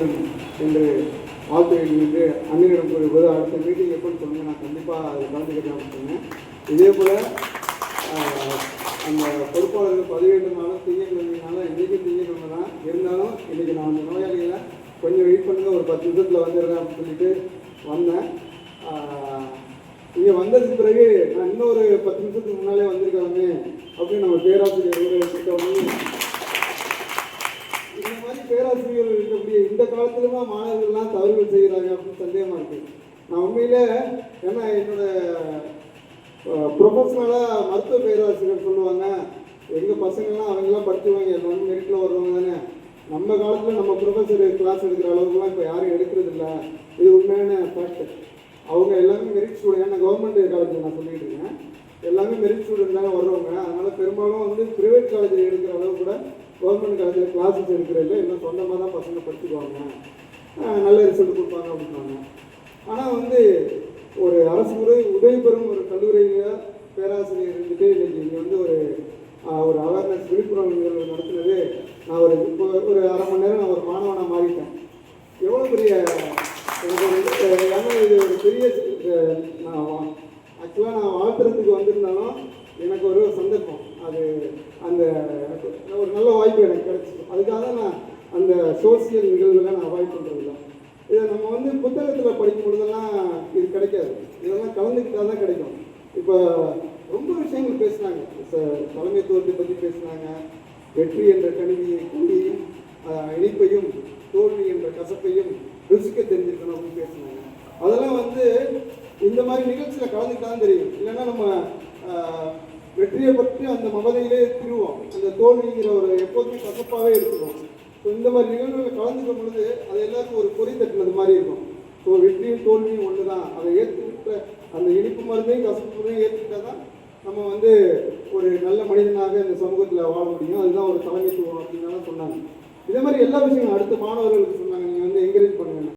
வேண்டும் என்று வாழ்த்து என்று அண்ணனிடம் கூறும்போது அடுத்த மீட்டிங் எப்போன்னு சொன்னீங்க, நான் கண்டிப்பாக அதை கலந்துக்கிறேன் சொன்னேன். இதே போல் அந்த பொறுப்பாளர்கள் பதிவேற்றனாலும் திங்கக்கிழமைனால இன்றைக்கும் திங்கக்கிழமை தான் இருந்தாலும் இன்றைக்கி நான் அந்த நோயாளிகளை கொஞ்சம் வெயிட் பண்ணுங்க, ஒரு 10 நிமிஷத்தில் வந்துடுறேன் அப்படின்னு சொல்லிட்டு வந்தேன். இங்கே வந்ததுக்கு பிறகு நான் இன்னொரு 10 நிமிஷத்துக்கு முன்னாலே வந்திருக்காங்க அப்படின்னு நம்ம பேராசிரியர்கள் கிட்ட இந்த மாதிரி பேராசிரியர்கள் இருக்கக்கூடிய இந்த காலத்துலமா மாணவர்கள்லாம் தவறுகள் செய்கிறாங்க அப்படின்னு சந்தேகமாக இருக்குது. நான் உண்மையிலே ஏன்னா என்னோட ப்ரொஃபஷனலாக மருத்துவ பேராசிரியர் சொல்லுவாங்க, எங்கள் பசங்கள்லாம் அவங்கெல்லாம் படிச்சுவாங்க எல்லாமே மெரிட்டில் வருவாங்க தானே. நம்ம காலத்தில் நம்ம ப்ரொஃபஸர் கிளாஸ் எடுக்கிற அளவுக்குலாம் இப்போ யாரும் எடுக்கிறது இல்லை. இது உண்மையான ஃபேக்ட். அவங்க எல்லாமே மெரிட் ஸ்டூடெண்ட். நான் கவர்மெண்ட் காலேஜில் நான் சொல்லிட்டு இருக்கேன், எல்லாமே மெரிட் ஸ்டூடெண்ட் தானே வருவாங்க. அதனால் பெரும்பாலும் வந்து ப்ரைவேட் காலேஜில் எடுக்கிற அளவு கூட கவர்மெண்ட் காலேஜில் கிளாஸஸ் எடுக்கிறதில்ல, எல்லாம் சொந்தமாக தான் பசங்க படிச்சுக்குவாங்க, நல்ல ரிசல்ட் கொடுப்பாங்க அப்படின்னாங்க. ஆனால் வந்து ஒரு அரசு உதவி பெறும் ஒரு கல்லூரியில் பேராசிரியர் இருந்துட்டு இன்றைக்கி இங்கே வந்து ஒரு அவேர்னஸ் விழிப்புணர்வு நிகழ்வு நடத்துனது. நான் இப்போ ஒரு அரை மணி நேரம் நான் ஒரு மாணவனாக மாறிட்டேன். எவ்வளோ பெரிய ஏன்னா இது ஒரு பெரிய நான் ஆக்சுவலாக நான் வாழ்த்துறதுக்கு வந்திருந்தாலும் எனக்கு ஒரு சந்தர்ப்பம், அது அந்த ஒரு நல்ல வாய்ப்பு எனக்கு கிடைச்சிது. அதுக்காக தான் நான் அந்த சோசியல் நிகழ்வுகளை நான் அவாய்ட் பண்ணுறதில்ல. இதை நம்ம வந்து புத்தகத்தில் படிக்கும் பொழுதெல்லாம் இது கிடைக்காது, இதெல்லாம் கலந்துக்கிட்டால் தான் கிடைக்கும். இப்போ ரொம்ப விஷயங்கள் பேசுனாங்க, தலைமைத்துவத்தை பற்றி பேசுனாங்க, வெற்றி என்ற கனியையும் இனிப்பையும் தோல்வி என்ற கசப்பையும் ருசிக்க தெரிஞ்சிருக்கணும் அப்படின்னு பேசுனாங்க. அதெல்லாம் வந்து இந்த மாதிரி நிகழ்ச்சியில் கலந்துக்கிட்டு தான் தெரியும். இல்லைன்னா நம்ம வெற்றியை பற்றி அந்த மமதையிலே திருவோம், அந்த தோல்விங்கிற ஒரு எப்போதுமே கசப்பாகவே எடுத்துக்கோம். ஸோ இந்த மாதிரி நிகழ்வுகளில் கலந்துக்கும் பொழுது அது எல்லாருக்கும் ஒரு பொறி தட்டுனது மாதிரி இருக்கும். ஸோ வெற்றியும் தோல்வியும் ஒன்று தான், அதை ஏற்றுக்கிட்ட அந்த இனிப்பு மருந்தையும் கசப்பு மருந்தையும் ஏற்றுக்கிட்டால் தான் நம்ம வந்து ஒரு நல்ல மனிதனாக இந்த சமூகத்தில் வாழ முடியும். அதுதான் ஒரு தலைமைத்துவம் அப்படின்னாலும் சொன்னாங்க. இதே மாதிரி எல்லா விஷயங்களும் அடுத்த மாணவர்களுக்கு சொன்னாங்க, நீங்கள் வந்து என்கரேஜ் பண்ணுங்க.